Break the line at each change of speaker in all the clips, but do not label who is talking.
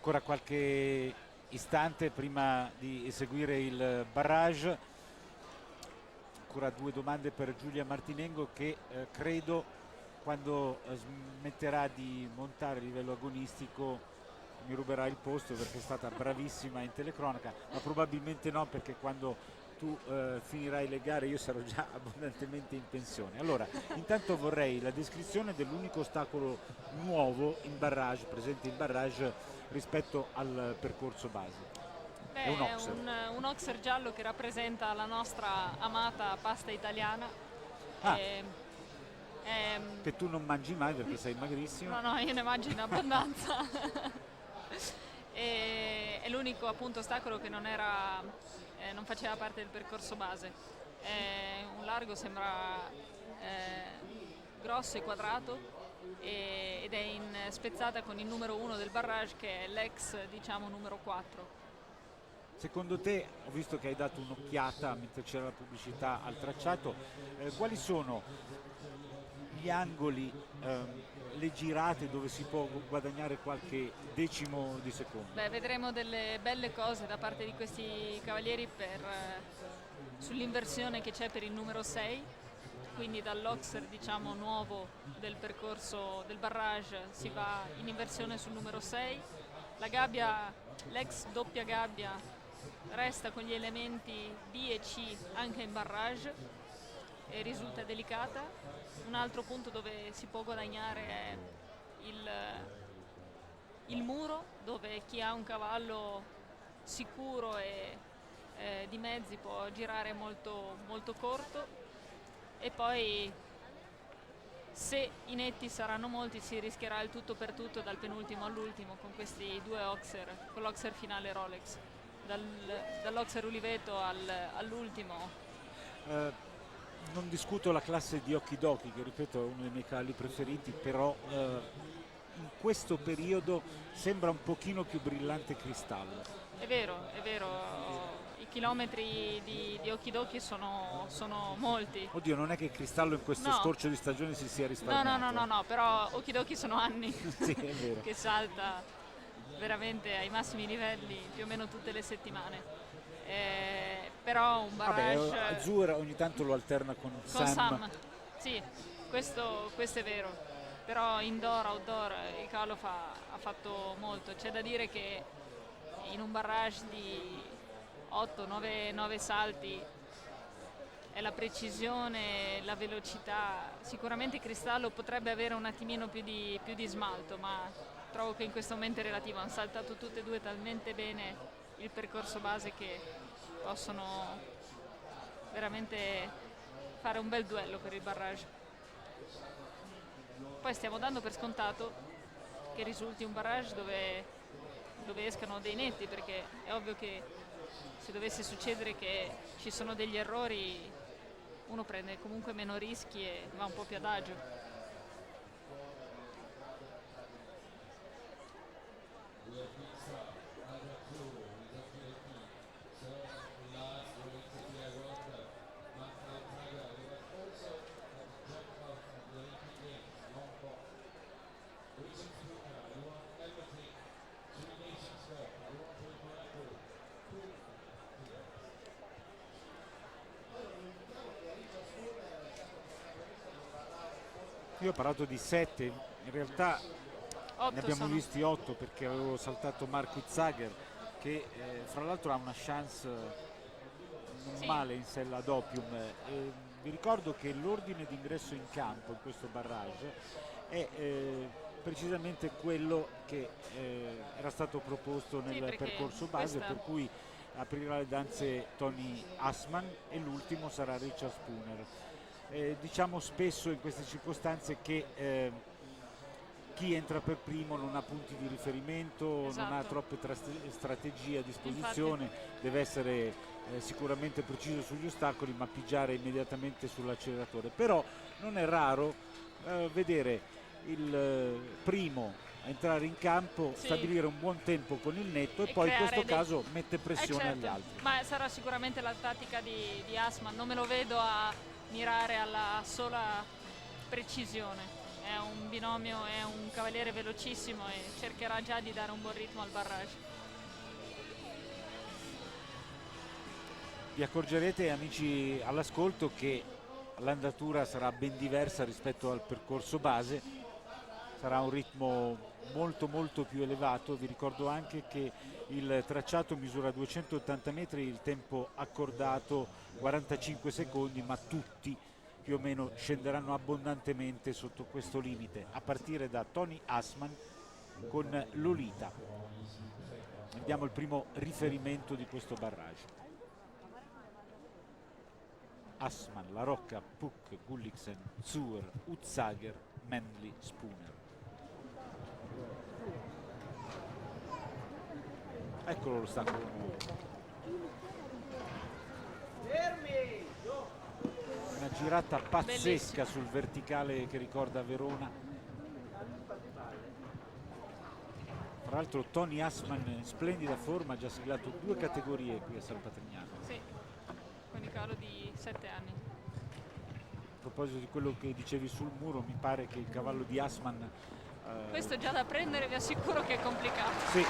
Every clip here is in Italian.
Ancora qualche istante prima di eseguire il barrage. Ancora due domande per Giulia Martinengo che credo quando smetterà di montare a livello agonistico mi ruberà il posto perché è stata bravissima in telecronaca, ma probabilmente no perché quando tu finirai le gare io sarò già abbondantemente in pensione. Allora, intanto vorrei la descrizione dell'unico ostacolo nuovo in barrage, presente in barrage rispetto al percorso base. È un
Beh, è
Oxer.
un oxer giallo che rappresenta la nostra amata pasta italiana.
Ah,
E,
che tu non mangi mai perché sei magrissima.
no, no, io ne mangio in abbondanza. È l'unico appunto ostacolo che non faceva parte del percorso base. Un largo sembra grosso e quadrato ed è in spezzata con il numero 1 del barrage che è l'ex diciamo numero 4.
Secondo te, ho visto che hai dato un'occhiata mentre c'era la pubblicità al tracciato, quali sono gli angoli, le girate dove si può guadagnare qualche decimo di secondo?
Beh, vedremo delle belle cose da parte di questi cavalieri sull'inversione che c'è per il numero 6, quindi dall'Oxer diciamo nuovo del percorso del barrage si va in inversione sul numero 6. La gabbia, l'ex doppia gabbia, resta con gli elementi B e C anche in barrage e risulta delicata. Un altro punto dove si può guadagnare è il, il muro, dove chi ha un cavallo sicuro e di mezzi può girare molto, molto corto e poi se i netti saranno molti si rischierà il tutto per tutto dal penultimo all'ultimo con questi due Oxer, con l'Oxer finale Rolex, dall'Oxer Uliveto all'ultimo.
Eh, Non discuto la classe di Okidoki, che ripeto è uno dei miei cavalli preferiti, però in questo periodo sembra un pochino più brillante Cristallo.
È vero, i chilometri di Okidoki sono molti.
Oddio, non è che Cristallo in questo
No,
scorcio di stagione si sia
no, no, no,
risparmiato,
no, no, però Okidoki sono anni
Sì, è vero.
che salta veramente ai massimi livelli più o meno tutte le settimane. Però un
Vabbè,
barrage
Azur ogni tanto lo alterna con
con
Sam.
Sam, sì, questo è vero. Però indoor, outdoor il cavallo ha fatto molto. C'è da dire che in un barrage di 8-9 salti è la precisione, la velocità. Sicuramente Cristallo potrebbe avere un attimino più di smalto, ma trovo che in questo momento è relativo. Hanno saltato tutte e due talmente bene il percorso base che possono veramente fare un bel duello per il barrage. Poi stiamo dando per scontato che risulti un barrage dove escano dei netti, perché è ovvio che se dovesse succedere che ci sono degli errori uno prende comunque meno rischi e va un po' più adagio.
Io ho parlato di 7, in realtà ne
8
abbiamo
sono.
visti 8 perché avevo saltato Marco Izzager che fra l'altro ha una chance non
Sì,
male in sella ad Opium. Vi ricordo che l'ordine d'ingresso in campo in questo barrage è precisamente quello che era stato proposto
sì,
nel
perché
percorso base,
questa
per cui aprirà le danze Tony Assman e l'ultimo sarà Richard Spooner. Diciamo spesso in queste circostanze che chi entra per primo non ha punti di riferimento, non ha
esatto.
troppe strategie a
Infatti,
disposizione, deve essere sicuramente preciso sugli ostacoli ma pigiare immediatamente sull'acceleratore. Però non è raro vedere il primo a entrare in campo,
sì,
stabilire un buon tempo con il netto e
e
poi in questo
creare dei...
caso mette pressione agli
certo,
altri.
ma sarà sicuramente la tattica di Asman, non me lo vedo a mirare alla sola precisione. è un binomio, è un cavaliere velocissimo e cercherà già di dare un buon ritmo al barrage.
Vi accorgerete, amici all'ascolto, che l'andatura sarà ben diversa rispetto al percorso base, sarà un ritmo molto più elevato. Vi ricordo anche che il tracciato misura 280 metri, il tempo accordato 45 secondi, ma tutti più o meno scenderanno abbondantemente sotto questo limite, a partire da Tony Assman con Lolita. Vediamo il primo riferimento di questo barrage. Assman, La Rocca, Puck, Gulliksen, Zuer, Utsager, Manley, Spooner. Eccolo lo stacco nuovo. Una girata pazzesca,
bellissimo,
sul verticale che ricorda Verona. Tra l'altro Tony Assman in splendida forma, ha già siglato 2 categorie qui a San Patrignano.
sì, con il cavallo di 7 anni.
A proposito di quello che dicevi sul muro, mi pare che il cavallo di Assman...
Questo è già da prendere, vi assicuro che è complicato.
Sì,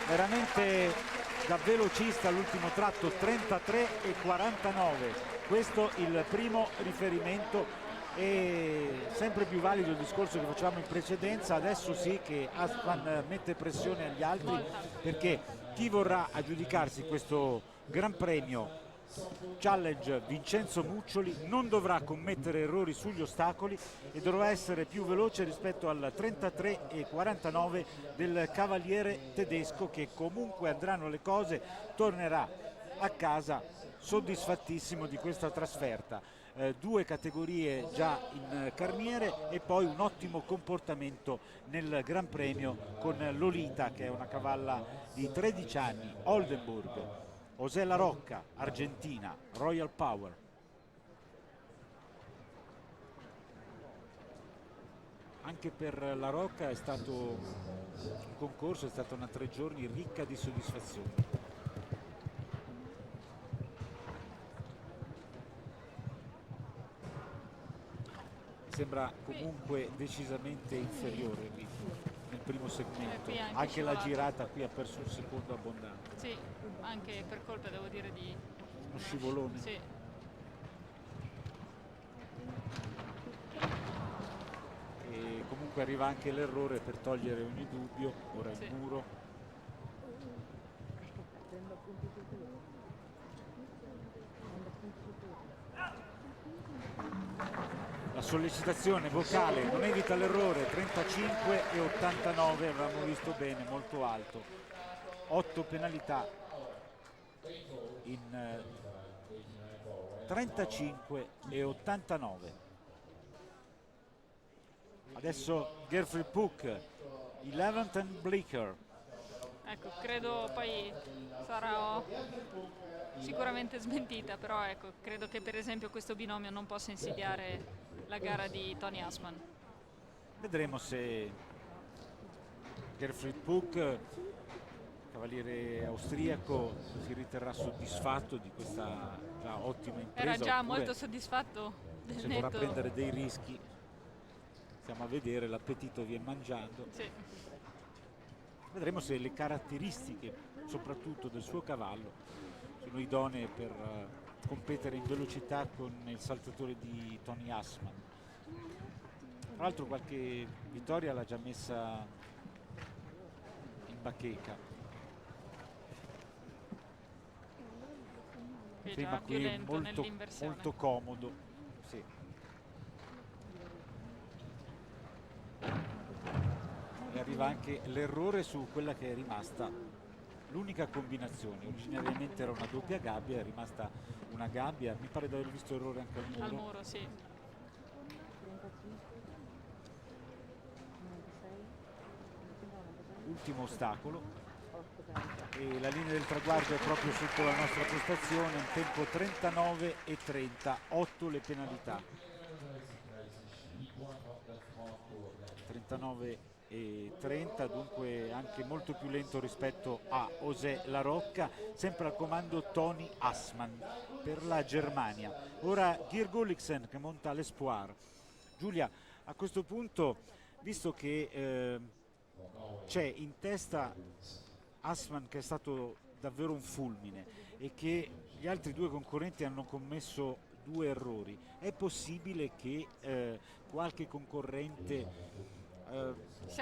veramente da velocista l'ultimo tratto, 33,49. Questo il primo riferimento, e sempre più valido il discorso che facevamo in precedenza. Adesso sì che Assman mette pressione agli altri,
Molta.
perché chi vorrà aggiudicarsi questo Gran Premio Challenge Vincenzo Muccioli non dovrà commettere errori sugli ostacoli e dovrà essere più veloce rispetto al 33,49 del cavaliere tedesco, che comunque andranno le cose tornerà a casa soddisfattissimo di questa trasferta. 2 categorie già in carniere e poi un ottimo comportamento nel Gran Premio con Lolita, che è una cavalla di 13 anni, Oldenburg. José La Rocca, Argentina, Royal Power. Anche per La Rocca è stato un concorso, è stata una 3 giorni ricca di soddisfazioni. Sembra comunque decisamente inferiore il ritmo nel primo segmento,
qui anche
anche la
scivolato.
girata qui ha perso un secondo abbondante.
Sì, anche per colpa, devo dire, di
Uno scivolone.
Sì.
E comunque arriva anche l'errore per togliere ogni dubbio. Ora
Sì.
il muro. La sollecitazione vocale non evita l'errore, 35,89, avevamo visto bene, molto alto. 8 penalità in 35,89. Adesso Gerfried Puck, 11th and Bleecker.
Ecco, credo poi sarà sicuramente smentita, però ecco, credo che per esempio questo binomio non possa insidiare la gara di Tony Assman.
Vedremo se Gerfried Puck, cavaliere austriaco, si riterrà soddisfatto di questa già ottima impresa.
Era già
oppure
molto soddisfatto del
se vorrà
netto.
prendere dei rischi. Stiamo a vedere, l'appetito viene mangiando.
Sì.
Vedremo se le caratteristiche, soprattutto del suo cavallo, sono idonee per competere in velocità con il saltatore di Tony Assman. Tra l'altro qualche vittoria l'ha già messa in bacheca.
È
Prima
già più
qui
lento
molto,
nell'inversione.
molto comodo. Sì. E arriva anche l'errore su quella che è rimasta l'unica combinazione. Originariamente era una doppia gabbia, è rimasta una gabbia. Mi pare di aver visto errore anche al muro.
Al muro, sì.
Ultimo ostacolo e la linea del traguardo è proprio sotto la nostra postazione, un tempo 39,30, 8 le penalità. 39,30, dunque anche molto più lento rispetto a José La Rocca. Sempre al comando Tony Assman per la Germania. Ora Geir Gulliksen che monta l'Espoir. Giulia, A questo punto, visto che c'è in testa Assman, che è stato davvero un fulmine, e che gli altri due concorrenti hanno commesso due errori, è possibile che qualche concorrente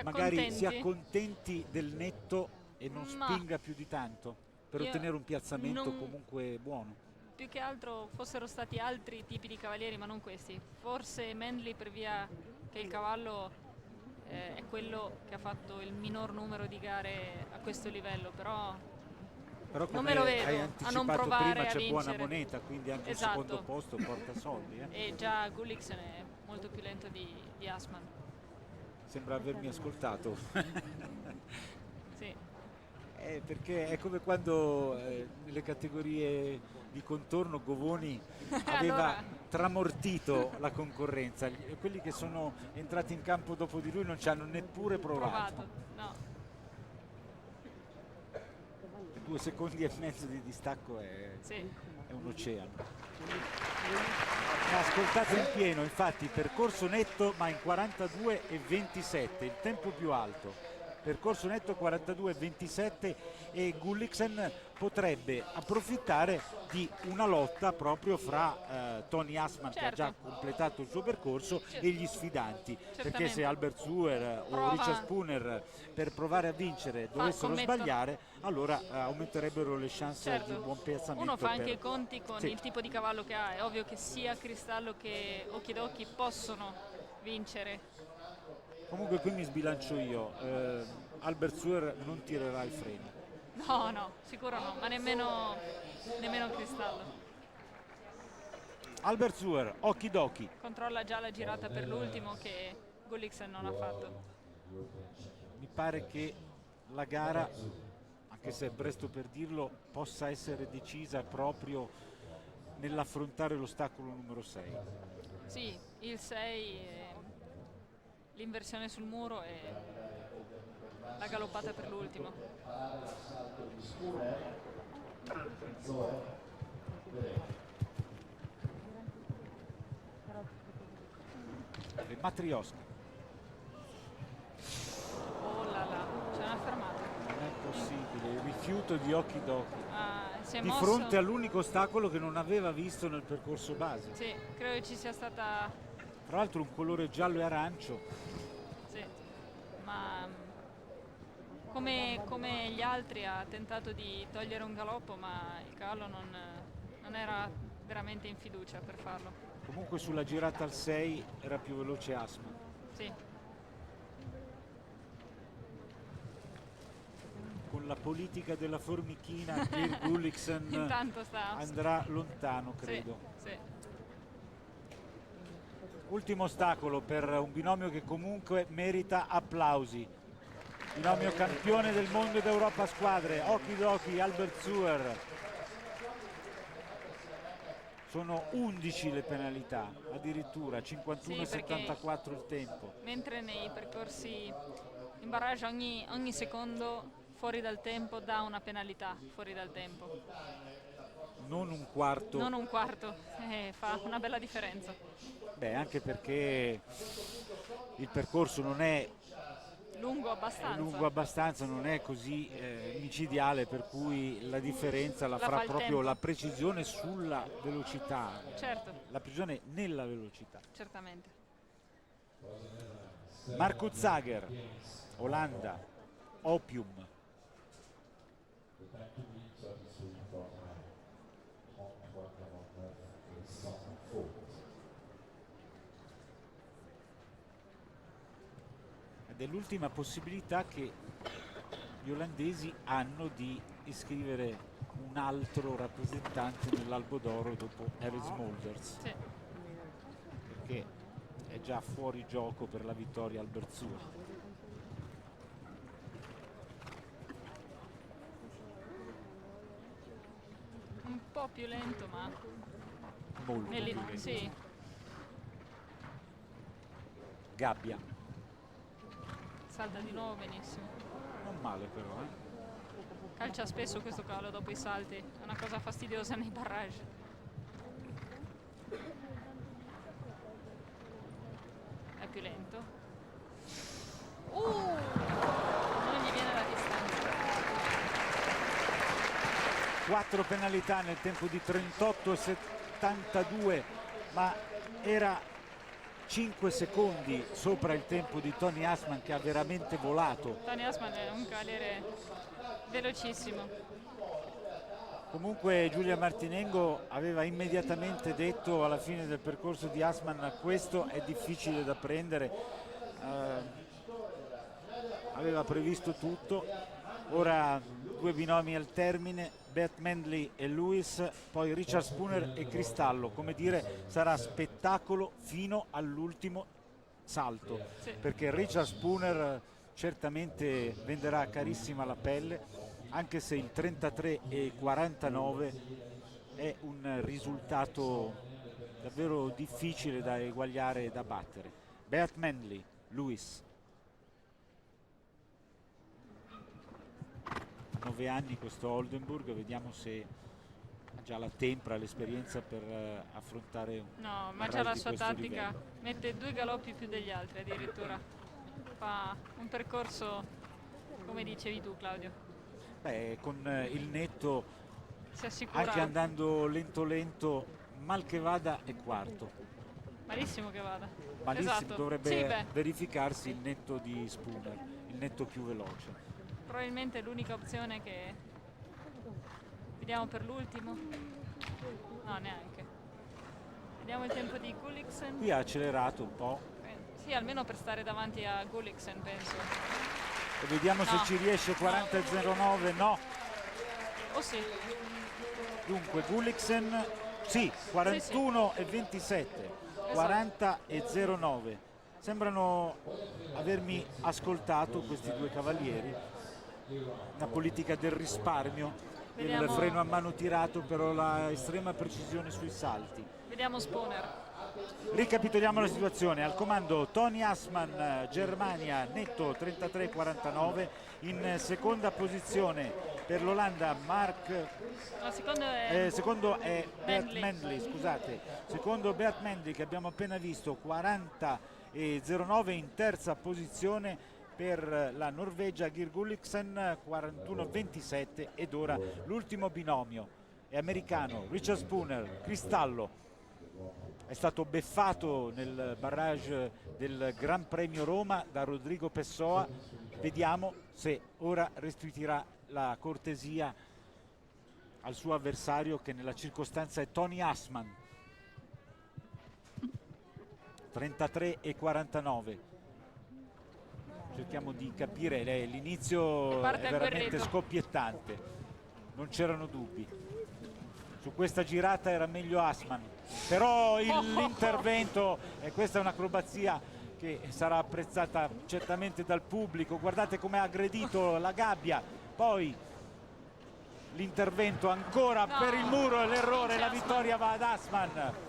magari si accontenti del netto e non
Ma
spinga più di tanto per
io
ottenere un piazzamento
non,
comunque buono?
più che altro fossero stati altri tipi di cavalieri, ma non questi. Forse Manley, per via che il cavallo è quello che ha fatto il minor numero di gare a questo livello, però
Però
non me
come
lo
hai
vedo a non
anticipato prima
provare a
c'è buona
vincere.
moneta, quindi anche un secondo
Esatto.
posto porta soldi.
E già Gulliksen è molto più lento di Assman.
Sembra avermi ascoltato.
Sì.
Perché è come quando nelle categorie di contorno Govoni aveva
Allora,
tramortito la concorrenza. Quelli che sono entrati in campo dopo di lui non ci hanno neppure provato.
no.
2 secondi e mezzo di distacco
Sì.
è un oceano. Ma ascoltate in pieno, infatti percorso netto ma in 42,27, il tempo più alto. Percorso netto 42,27 e Gulliksen potrebbe approfittare di una lotta proprio fra Tony Assman, che ha già completato il suo percorso, e gli sfidanti, perché se Albert Suer o Richard Spooner per provare a vincere dovessero sbagliare, allora aumenterebbero le chance di un buon piazzamento.
Uno fa anche i conti con il tipo di cavallo che ha, è ovvio che sia Cristallo che Okidoki possono vincere.
Comunque qui mi sbilancio io, Albert Suer non tirerà i freni.
No, sicuro no, ma nemmeno Cristallo.
Albert Suer, Okidoki.
Controlla già la girata per l'ultimo che Gulliksen non ha fatto.
Mi pare che la gara, anche se è presto per dirlo, possa essere decisa proprio nell'affrontare l'ostacolo numero 6.
Sì, il 6, l'inversione sul muro e la galoppata per l'ultimo.
Le Matrioska.
Oh là là, c'è una fermata.
Non è possibile, il rifiuto di Okidoki. Di
mosso.
Fronte all'unico ostacolo che non aveva visto nel percorso base.
Sì, credo che ci sia stata...
Tra l'altro un colore giallo e arancio.
Sì, ma come gli altri ha tentato di togliere un galoppo, ma il cavallo non era veramente in fiducia per farlo.
Comunque sulla girata al 6 era più veloce Assman.
Sì.
Con la politica della formichina Geir Gulliksen andrà lontano, credo.
Sì.
Ultimo ostacolo per un binomio che comunque merita applausi. Binomio campione del mondo ed Europa squadre, Okidoki, Albert Suer. Sono 11 le penalità, addirittura 51,74 il tempo.
Mentre nei percorsi in barrage ogni secondo fuori dal tempo dà una penalità fuori dal tempo.
Non un quarto.
Non un quarto, fa una bella differenza.
Beh, anche perché il percorso non è
lungo
abbastanza, non è così micidiale, per cui la differenza la farà proprio la precisione sulla velocità.
Certo.
La precisione nella velocità.
Certamente.
Marco Zager, Olanda, Opium. Ed è l'ultima possibilità che gli olandesi hanno di iscrivere un altro rappresentante nell'Albo d'Oro dopo Harry Smulders.
Sì.
Perché è già fuori gioco per la vittoria Albert Suer.
Un po' più lento, ma
molto più lento.
Sì.
Gabbia.
Salta di nuovo benissimo.
Non male però,
Calcia spesso questo cavallo dopo i salti, è una cosa fastidiosa nei barrage. più lento. Non gli viene la distanza.
4 penalità nel tempo di 38,72, ma era 5 secondi sopra il tempo di Tony Hassman, che ha veramente volato.
Tony Hassman è un cavaliere velocissimo.
Comunque Giulia Martinengo aveva immediatamente detto alla fine del percorso di Hassman: questo è difficile da prendere, aveva previsto tutto. Ora 2 binomi al termine, Beth Mendley e Lewis, poi Richard Spooner e Cristallo. Come dire, sarà spettacolo fino all'ultimo salto,
Sì.
perché Richard Spooner certamente venderà carissima la pelle, anche se il 33,49 è un risultato davvero difficile da eguagliare e da battere. Beth Mendley, Lewis. 9 anni questo Oldenburg, vediamo se ha già la tempra, l'esperienza per affrontare un
No, ma
barrage
c'ha la
di
sua
questo
tattica,
livello.
mette 2 galoppi più degli altri addirittura. Fa un percorso, come dicevi tu, Claudio.
Beh, con il netto,
Si assicura.
anche andando lento lento, mal che vada è quarto.
Malissimo che vada.
Malissimo,
Esatto.
dovrebbe
Sì, beh,
verificarsi il netto di Spooner, il netto più veloce.
probabilmente è l'unica opzione che vediamo per l'ultimo. No, neanche. Vediamo il tempo di Gulliksen.
Qui ha accelerato un po'.
Sì, almeno per stare davanti a Gulliksen, penso.
E vediamo se
No.
ci riesce. 40,09, no.
Oh sì.
Dunque Gulliksen, sì, 41,27, 40,09. Sembrano avermi ascoltato questi due cavalieri. Una politica del risparmio, il
Vediamo.
freno a mano tirato, però la estrema precisione sui salti.
Vediamo Spooner.
Ricapitoliamo la situazione: al comando Tony Hassman, Germania, netto 33,49. In seconda posizione per l'Olanda
La seconda è
secondo è Bert
Mendley.
Mendley, scusate, secondo Bert Mendley, che abbiamo appena visto, 40,09. In terza posizione per la Norvegia Geir Gulliksen, 41,27. Ed ora l'ultimo binomio è americano, Richard Spooner, Cristallo. È stato beffato nel barrage del Gran Premio Roma da Rodrigo Pessoa. Vediamo se ora restituirà la cortesia al suo avversario, che nella circostanza è Tony Hassman. 33,49. Cerchiamo di capire, l'inizio è
Parte
veramente
agguerrito.
scoppiettante, non c'erano dubbi. Su questa girata era meglio Hassman, però l'intervento, e questa è un'acrobazia che sarà apprezzata certamente dal pubblico, guardate come ha aggredito la gabbia, poi l'intervento ancora per il muro, l'errore, la vittoria va ad Hassman.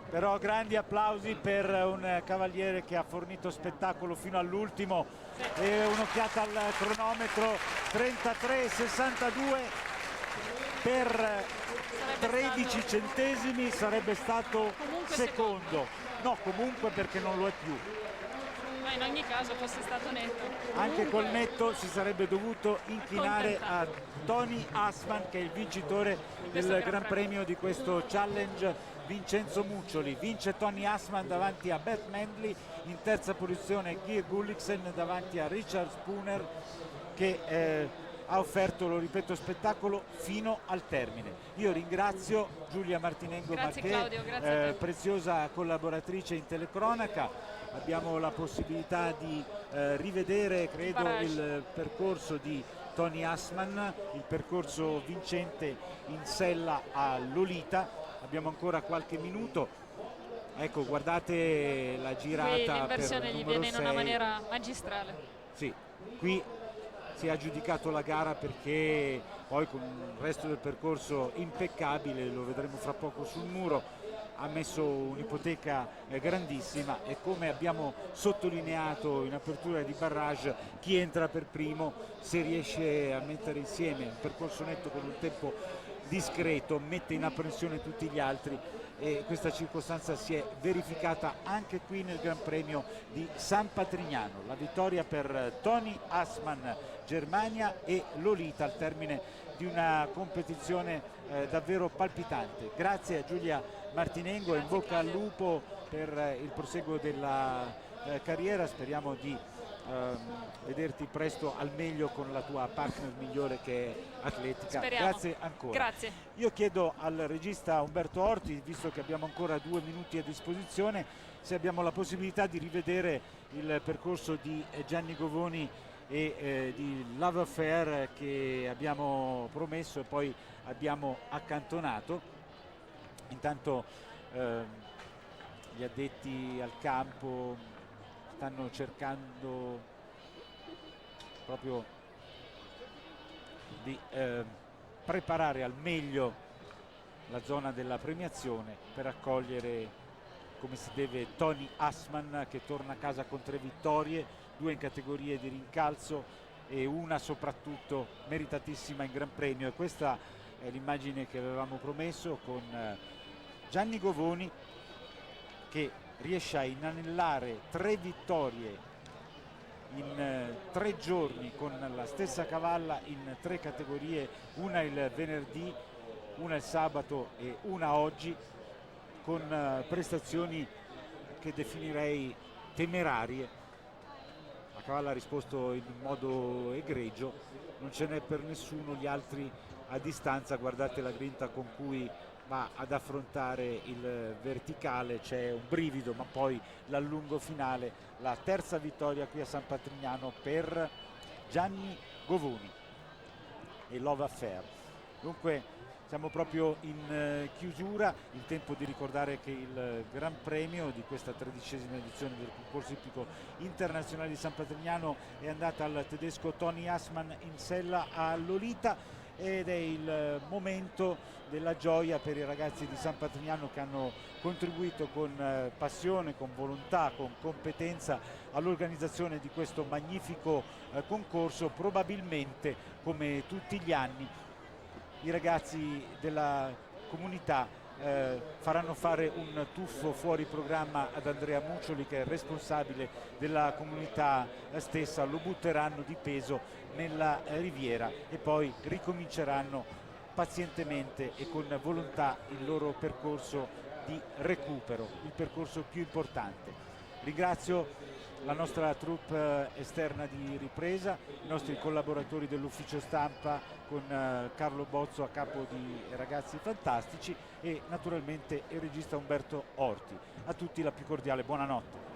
Però grandi applausi per un cavaliere che ha fornito spettacolo fino all'ultimo. E un'occhiata al cronometro, 33,62 per 13 centesimi, sarebbe stato
Comunque
secondo. No, comunque, perché non lo è più.
Ma in ogni caso fosse stato netto.
Anche col
Comunque,
netto si sarebbe dovuto inchinare a Tony Hassman, che è il vincitore del Gran Premio di questo challenge, Vincenzo Muccioli. Vince Tony Hassman davanti a Bert Mendley, in terza posizione Geir Gulliksen davanti a Richard Spooner, che ha offerto, lo ripeto, spettacolo fino al termine. Io ringrazio Giulia Martinengo
Grazie,
Marché,
Claudio, grazie a te.
preziosa collaboratrice in telecronaca. Abbiamo la possibilità di rivedere, credo, il percorso di Tony Hassman, il percorso vincente in sella a Lolita. Abbiamo ancora qualche minuto. Ecco, guardate la girata.
qui
per
l'inversione
il
gli
numero
viene in una
6.
maniera magistrale.
Sì, qui si è aggiudicato la gara, perché poi con il resto del percorso impeccabile, lo vedremo fra poco sul muro, ha messo un'ipoteca grandissima, e come abbiamo sottolineato in apertura di barrage, chi entra per primo, se riesce a mettere insieme un percorso netto con un tempo discreto, mette in apprensione tutti gli altri, e questa circostanza si è verificata anche qui nel Gran Premio di San Patrignano. La vittoria per Tony Assman, Germania, e Lolita al termine di una competizione davvero palpitante. Grazie a Giulia Martinengo, in bocca al lupo per il proseguo della carriera, speriamo di vederti presto al meglio con la tua partner migliore che è Atletica.
Speriamo.
Grazie ancora.
Grazie.
Io chiedo al regista Umberto Orti, visto che abbiamo ancora 2 minuti a disposizione, se abbiamo la possibilità di rivedere il percorso di Gianni Govoni e di Love Affair che abbiamo promesso e poi abbiamo accantonato. Intanto gli addetti al campo stanno cercando proprio di preparare al meglio la zona della premiazione per accogliere come si deve Tony Assman, che torna a casa con 3 vittorie, 2 in categorie di rincalzo e una soprattutto meritatissima in Gran Premio. E questa è l'immagine che avevamo promesso, con Gianni Govoni che riesce a inanellare 3 vittorie in 3 giorni con la stessa cavalla in 3 categorie, una il venerdì, una il sabato e una oggi, con prestazioni che definirei temerarie. La cavalla ha risposto in modo egregio, non ce n'è per nessuno, gli altri a distanza. Guardate la grinta con cui va ad affrontare il verticale, c'è un brivido, ma poi l'allungo finale, la terza vittoria qui a San Patrignano per Gianni Govoni e Love Affair. Dunque siamo proprio in chiusura, il tempo di ricordare che il Gran Premio di questa 13ª edizione del concorso ippico internazionale di San Patrignano è andata al tedesco Tony Assman in sella a Lolita, ed è il momento della gioia per i ragazzi di San Patrignano che hanno contribuito con passione, con volontà, con competenza all'organizzazione di questo magnifico concorso. Probabilmente, come tutti gli anni, i ragazzi della comunità faranno fare un tuffo fuori programma ad Andrea Muccioli, che è responsabile della comunità stessa, lo butteranno di peso nella riviera e poi ricominceranno pazientemente e con volontà il loro percorso di recupero, il percorso più importante. Ringrazio la nostra troupe esterna di ripresa, i nostri collaboratori dell'ufficio stampa con Carlo Bozzo a capo di Ragazzi Fantastici e naturalmente il regista Umberto Orti. A tutti la più cordiale buonanotte.